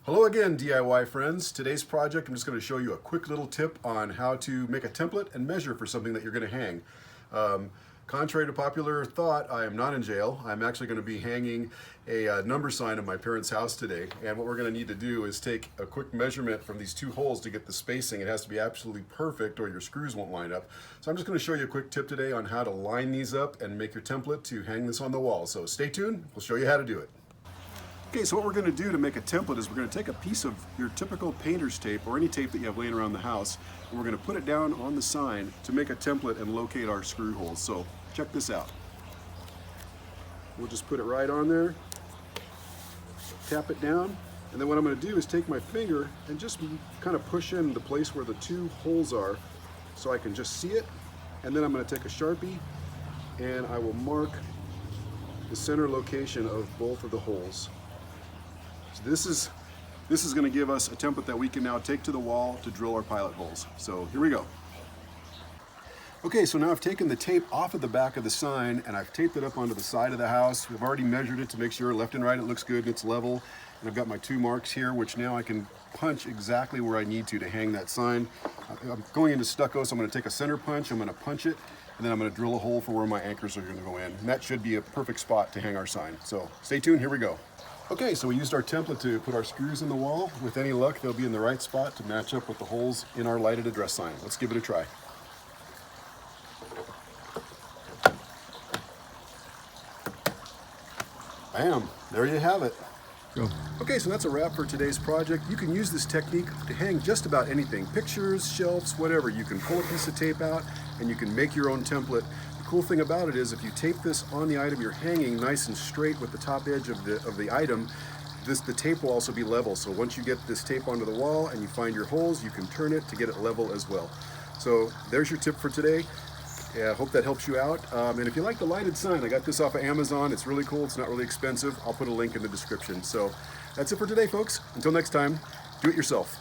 Hello again, DIY friends. Today's project, I'm just going to show you a quick little tip on how to make a template and measure for something that you're going to hang. Contrary to popular thought, I am not in jail. I'm actually going to be hanging a number sign in my parents' house today. And what we're going to need to do is take a quick measurement from these two holes to get the spacing. It has to be absolutely perfect or your screws won't line up. So I'm just going to show you a quick tip today on how to line these up and make your template to hang this on the wall. So stay tuned. We'll show you how to do it. Okay, so what we're going to do to make a template is we're going to take a piece of your typical painter's tape or any tape that you have laying around the house, and we're going to put it down on the sign to make a template and locate our screw holes. So check this out. We'll just put it right on there, tap it down, and then what I'm going to do is take my finger and just kind of push in the place where the two holes are so I can just see it, and then I'm going to take a Sharpie and I will mark the center location of both of the holes. So this is going to give us a template that we can now take to the wall to drill our pilot holes. So here we go. Okay, so now I've taken the tape off of the back of the sign and I've taped it up onto the side of the house. We've already measured it to make sure left and right it looks good and it's level. And I've got my two marks here, which now I can punch exactly where I need to hang that sign. I'm going into stucco, so I'm going to take a center punch, I'm going to punch it, and then I'm going to drill a hole for where my anchors are going to go in. And that should be a perfect spot to hang our sign. So stay tuned, here we go. Okay, so we used our template to put our screws in the wall. With any luck, they'll be in the right spot to match up with the holes in our lighted address sign. Let's give it a try. Bam, there you have it. Go. Okay, so that's a wrap for today's project. You can use this technique to hang just about anything. Pictures, shelves, whatever. You can pull a piece of tape out and you can make your own template. The cool thing about it is if you tape this on the item you're hanging nice and straight with the top edge of the item, the tape will also be level. So once you get this tape onto the wall and you find your holes, you can turn it to get it level as well. So there's your tip for today. Yeah, I hope that helps you out. And if you like the lighted sign, I got this off of Amazon. It's really cool. It's not really expensive. I'll put a link in the description. So that's it for today, folks. Until next time, do it yourself.